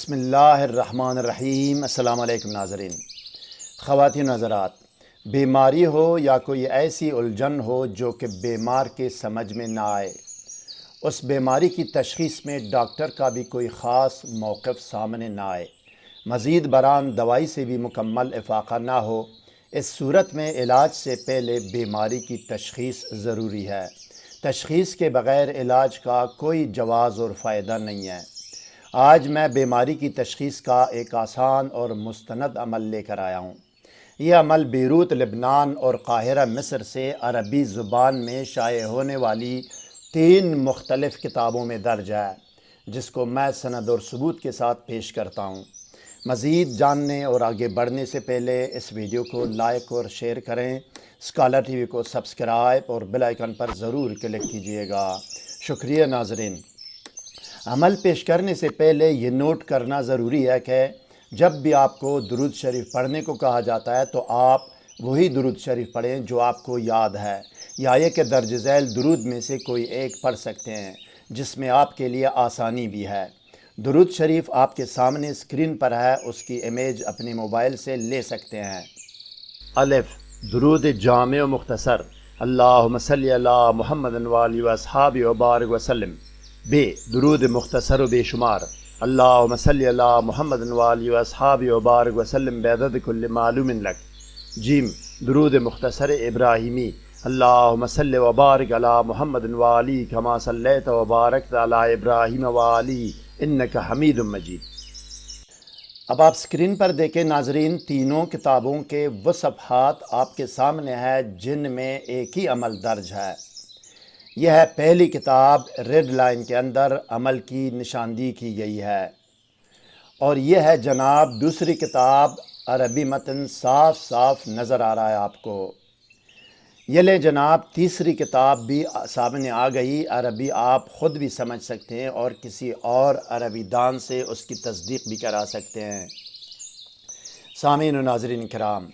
بسم اللہ الرحمن الرحیم۔ السلام علیکم ناظرین۔ خواتین حضرات، بیماری ہو یا کوئی ایسی الجھن ہو جو کہ بیمار کے سمجھ میں نہ آئے، اس بیماری کی تشخیص میں ڈاکٹر کا بھی کوئی خاص موقف سامنے نہ آئے، مزید برآں دوائی سے بھی مکمل افاقہ نہ ہو، اس صورت میں علاج سے پہلے بیماری کی تشخیص ضروری ہے۔ تشخیص کے بغیر علاج کا کوئی جواز اور فائدہ نہیں ہے۔ آج میں بیماری کی تشخیص کا ایک آسان اور مستند عمل لے کر آیا ہوں۔ یہ عمل بیروت لبنان اور قاہرہ مصر سے عربی زبان میں شائع ہونے والی 3 مختلف کتابوں میں درج ہے، جس کو میں سند اور ثبوت کے ساتھ پیش کرتا ہوں۔ مزید جاننے اور آگے بڑھنے سے پہلے اس ویڈیو کو لائک اور شیئر کریں، اسکالر ٹی وی کو سبسکرائب اور بیل آئیکن پر ضرور کلک کیجیے گا۔ شکریہ ناظرین۔ عمل پیش کرنے سے پہلے یہ نوٹ کرنا ضروری ہے کہ جب بھی آپ کو درود شریف پڑھنے کو کہا جاتا ہے تو آپ وہی درود شریف پڑھیں جو آپ کو یاد ہے، یا یہ کہ درج ذیل درود میں سے کوئی ایک پڑھ سکتے ہیں جس میں آپ کے لیے آسانی بھی ہے۔ درود شریف آپ کے سامنے اسکرین پر ہے، اس کی امیج اپنے موبائل سے لے سکتے ہیں۔ الف، درود جامع و مختصر، اللہم صلی علی محمد وآلہ واصحابہ وبارک وسلم۔ ب، درود مختصر و بے شمار، اللہم صلی علی محمد وآلہ واصحابہ وبارک وسلم بعدد کل معلوم لک۔ جیم، درود مختصر ابراہیمی، اللہم صلی وبارک علی محمد وآلہ کما صلیت وبارکت علی ابراہیم وآلہ انک حمید مجید۔ اب آپ اسکرین پر دیکھیں ناظرین، تینوں کتابوں کے وہ صفحات آپ کے سامنے ہے جن میں ایک ہی عمل درج ہے۔ یہ ہے پہلی کتاب، ریڈ لائن کے اندر عمل کی نشاندہی کی گئی ہے، اور یہ ہے جناب دوسری کتاب، عربی متن صاف صاف نظر آ رہا ہے آپ کو۔ یہ لے جناب تیسری کتاب بھی سامنے آ گئی، عربی آپ خود بھی سمجھ سکتے ہیں اور کسی اور عربی دان سے اس کی تصدیق بھی کرا سکتے ہیں۔ سامعین و ناظرین کرام،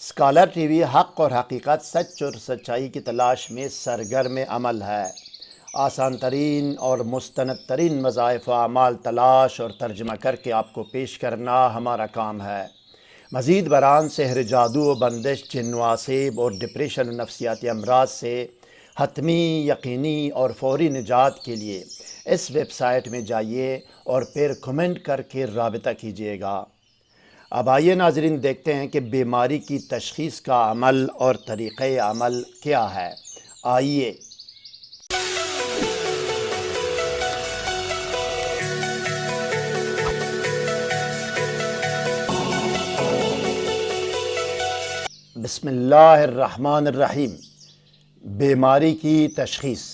اسکالر ٹی وی حق اور حقیقت، سچ اور سچائی کی تلاش میں سرگرم عمل ہے۔ آسان ترین اور مستند ترین وظائف و اعمال تلاش اور ترجمہ کر کے آپ کو پیش کرنا ہمارا کام ہے۔ مزید برآں سحر، جادو و بندش، جن و آسیب اور ڈپریشن و نفسیاتی امراض سے حتمی، یقینی اور فوری نجات کے لیے اس ویب سائٹ میں جائیے اور پھر کمنٹ کر کے رابطہ کیجیے گا۔ اب آئیے ناظرین دیکھتے ہیں کہ بیماری کی تشخیص کا عمل اور طریقہ عمل کیا ہے۔ آئیے۔ بسم اللہ الرحمن الرحیم۔ بیماری کی تشخیص۔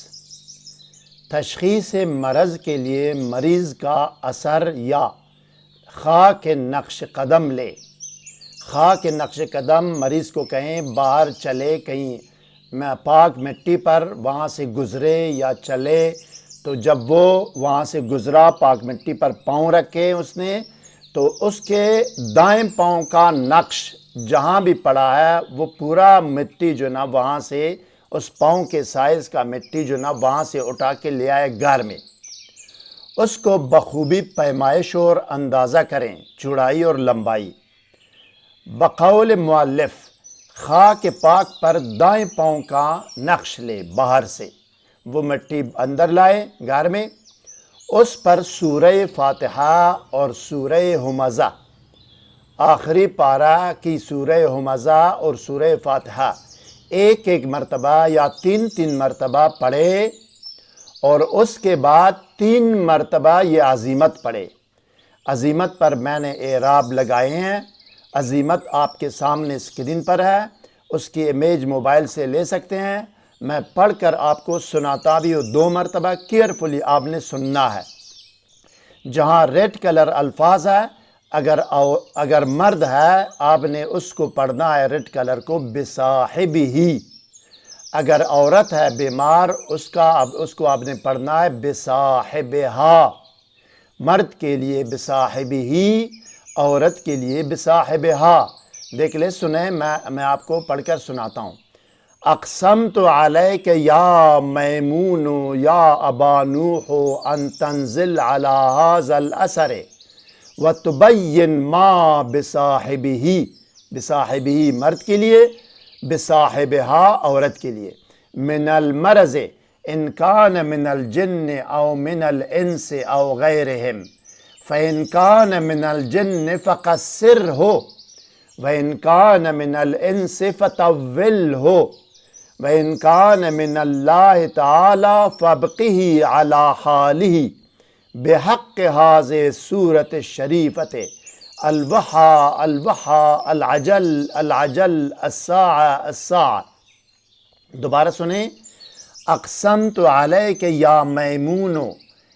تشخیص مرض کے لیے مریض کا اثر یا خواہ کے نقش قدم لے۔ خواہ کے نقش قدم، مریض کو کہیں باہر چلے کہیں پاک مٹی پر، وہاں سے گزرے یا چلے، تو جب وہ وہاں سے گزرا پاک مٹی پر پاؤں رکھے اس نے، تو اس کے دائیں پاؤں کا نقش جہاں بھی پڑا ہے وہ پورا مٹی جو نا وہاں سے، اس پاؤں کے سائز کا مٹی جو نا وہاں سے اٹھا کے لے آئے گھر میں۔ اس کو بخوبی پیمائش اور اندازہ کریں، چوڑائی اور لمبائی۔ بقول مؤلف، خواہ کے پاک پر دائیں پاؤں کا نقش لے باہر سے، وہ مٹی اندر لائے گھر میں، اس پر سورہ فاتحہ اور سورہ ہمزہ، آخری پارہ کی سورہ ہمزہ اور سورہ فاتحہ ایک ایک مرتبہ یا 3 مرتبہ پڑھے، اور اس کے بعد 3 مرتبہ یہ عزیمت پڑھے۔ عزیمت پر میں نے اعراب لگائے ہیں۔ عزیمت آپ کے سامنے اسکرین پر ہے، اس کی امیج موبائل سے لے سکتے ہیں۔ میں پڑھ کر آپ کو سناتا بھی ہوں، 2 مرتبہ کیئرفلی آپ نے سننا ہے۔ جہاں ریڈ کلر الفاظ ہے، اگر مرد ہے آپ نے اس کو پڑھنا ہے ریڈ کلر کو بصاحبہ، اگر عورت ہے بیمار اس کو آپ نے پڑھنا ہے بصاحبہا۔ مرد کے لیے بصاحبہ، عورت کے لیے بصاحبہا۔ دیکھ لیں، سنیں، میں آپ کو پڑھ کر سناتا ہوں۔ اقسمت علیک یا میمون یا ابا نوح ان تنزل علی ھذا الاثر وتبین ما بصاحبہ، بصاحبہ مرد کے لیے، بصاحبہا عورت کے لیے، من المرض ان کان من الجن او من الانس او غیرہم، فإن کان من الجن فقصرہ وإن کان من الانس فطولہ وإن کان من اللہ تعالی فابقہ علی حالہ بحق هذه السورة الشریفة الوحا الوحا العجل العجل الساعة الساعة۔ دوبارہ سنیں، اقسمت علیک یا میمون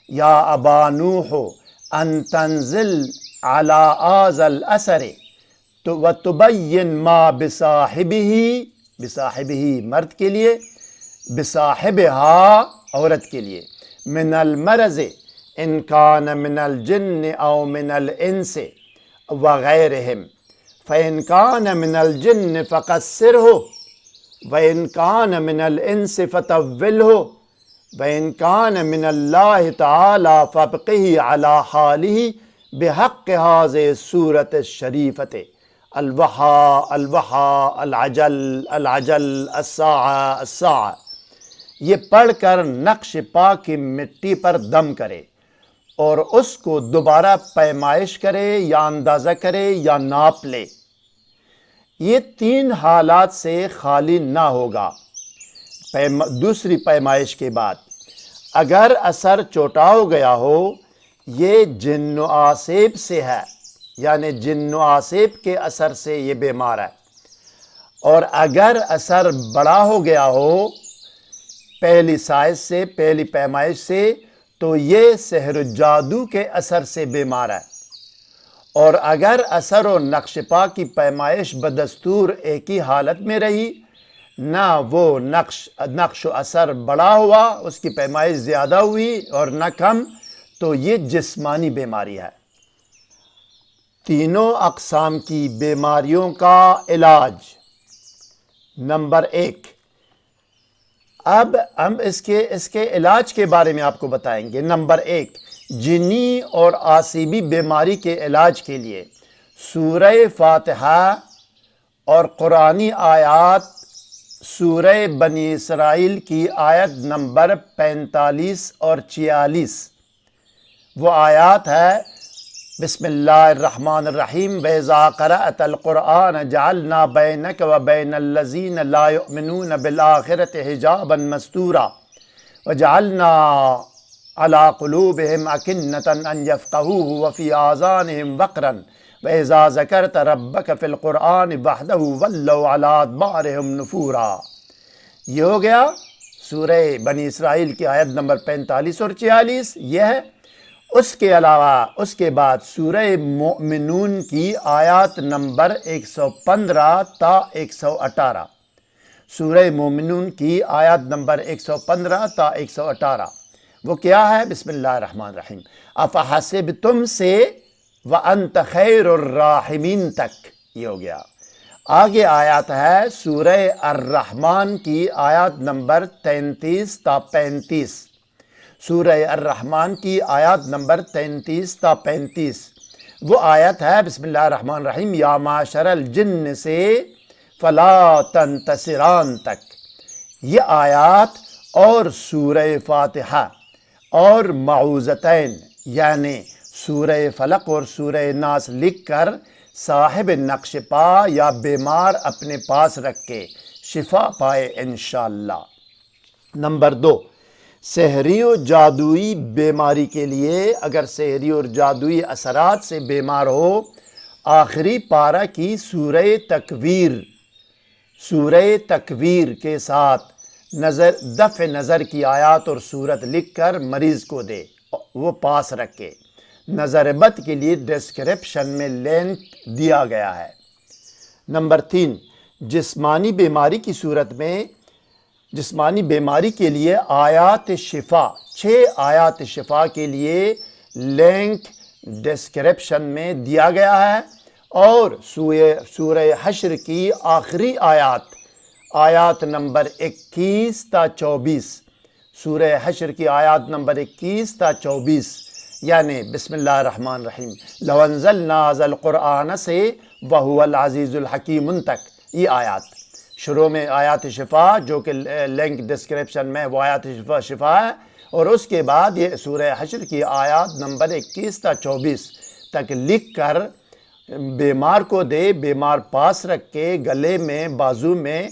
یا ابا نوح ان تنزل علی هذا الاثر وتبین ما بصاحبہ، بصاحبہ مرد کے لیے، بصاحبہا عورت کے لیے، من المرض ان کان من الجن او من الانس وغیرہم، فإن کان من الجن فقصرہ وإن کان من الانس فطولہ وإن کان من اللہ تعالی فابقہ علی حالہ بحق هذه السورة الشریفة الوحا الوحا العجل العجل الساعة الساعة۔ یہ پڑھ کر نقش پا کی مٹی پر دم کرے اور اس کو دوبارہ پیمائش کرے یا اندازہ کرے یا ناپ لے۔ یہ 3 حالات سے خالی نہ ہوگا۔ دوسری پیمائش کے بعد اگر اثر چوٹاؤ گیا ہو، یہ جن و آسیب سے ہے، یعنی جن و آسیب کے اثر سے یہ بیمار ہے، اور اگر اثر بڑا ہو گیا ہو پہلی سائز سے، پہلی پیمائش سے، تو یہ سحر و جادو کے اثر سے بیمار ہے، اور اگر اثر و نقش پا کی پیمائش بدستور ایک ہی حالت میں رہی، نہ وہ نقش و اثر بڑا ہوا، اس کی پیمائش زیادہ ہوئی اور نہ کم، تو یہ جسمانی بیماری ہے۔ تینوں اقسام کی بیماریوں کا علاج۔ نمبر 1، اب ہم اس کے علاج کے بارے میں آپ کو بتائیں گے۔ نمبر 1، جنی اور آسیبی بیماری کے علاج کے لیے سورہ فاتحہ اور قرآنی آیات سورہ بنی اسرائیل کی آیت نمبر 45 اور 46۔ وہ آیات ہے، بسم اللہ الرحمن الرحیم، وَإِذَا قَرَأْتَ الْقُرْآنَ جَعَلْنَا بَيْنَكَ وَبَيْنَ الَّذِينَ لَا يُؤْمِنُونَ بِالْآخِرَةِ حِجَابًا مَسْتُورًا وَجَعَلْنَا عَلَىٰ قُلُوبِهِمْ أَكِنَّةً أَن يَفْقَهُوهُ وَفِي آذَانِهِمْ وَقْرًا وَإِذَا ذَكَرْتَ رَبَّكَ فِي الْقُرْآنِ وَحْدَهُ وَلَّوْا عَلَىٰ أَدْبَارِهِمْ نُفُورًا۔ یہ ہو گیا سورہ بنی اسرائیل کی آیت نمبر 45 اور 46، یہ ہے۔ اس کے علاوہ اس کے بعد سورہ مومنون کی آیات نمبر 115 تا 118۔ سورہ مومنون کی آیات نمبر 115 تا 118، وہ کیا ہے؟ بسم اللہ الرحمن الرحیم، افحسبتم سے وانت خیر الراحمین تک، یہ ہو گیا۔ آگے آیات ہے سورہ الرحمن کی آیات نمبر 33 تا 35۔ سورہ الرحمن کی آیات نمبر 33 تا 35، وہ آیت ہے بسم اللہ الرحمن الرحیم، یا معاشر الجن سے فلا تنتصران تک۔ یہ آیات اور سورہ فاتحہ اور معوذتین یعنی سورہ فلق اور سورہ ناس لکھ کر صاحب نقش پا یا بیمار اپنے پاس رکھ کے شفا پائے انشاءاللہ۔ نمبر 2، سحری و جادوئی بیماری کے لیے اگر سحری اور جادوئی اثرات سے بیمار ہو، آخری پارہ کی سورہ تکویر کے ساتھ دفع نظر کی آیات اور صورت لکھ کر مریض کو دے، وہ پاس رکھے۔ نظر بد کے لیے ڈسکرپشن میں لنک دیا گیا ہے۔ نمبر 3، جسمانی بیماری کی صورت میں جسمانی بیماری کے لیے آیات شفا، 6 آیات شفا کے لیے لنک ڈسکرپشن میں دیا گیا ہے، اور سورہ حشر کی آخری آیات نمبر 21 تا 24، سورہ حشر کی آیات نمبر 21 تا 24، یعنی بسم اللہ الرحمن الرحیم لو انزلنا ھذا القرآن سے وہو العزیز الحکیم تک یہ آیات شروع میں آیات شفا جو کہ لنک ڈسکرپشن میں وہ آیات شفا ہے، اور اس کے بعد یہ سورہ حشر کی آیات نمبر 21 تا 24 تک لکھ کر بیمار کو دے، بیمار پاس رکھ کے گلے میں بازو میں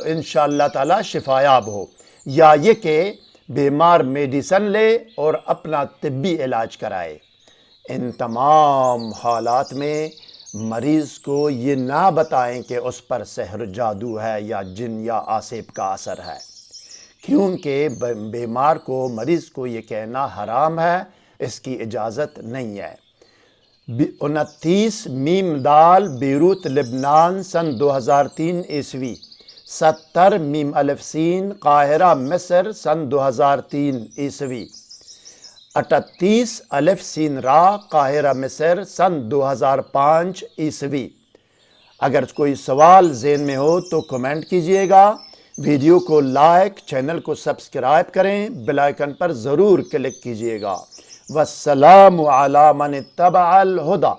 انشاءاللہ تعالی شفایاب ہو، یا یہ کہ بیمار میڈیسن لے اور اپنا طبی علاج کرائے۔ ان تمام حالات میں مریض کو یہ نہ بتائیں کہ اس پر سحر جادو ہے یا جن یا آسیب کا اثر ہے، کیونکہ بیمار کو مریض کو یہ کہنا حرام ہے، اس کی اجازت نہیں ہے۔ 29 میم دال بیروت لبنان سن 2003 عیسوی، 70 میم الف سین قاہرہ مصر سن 2003 عیسوی، 38 الف سین را قاہرہ مصر سن 2005 عیسوی۔ اگر کوئی سوال ذہن میں ہو تو کمنٹ کیجئے گا، ویڈیو کو لائک، چینل کو سبسکرائب کریں، بیل آئیکن پر ضرور کلک کیجئے گا۔ والسلام علی من اتبع الہدی۔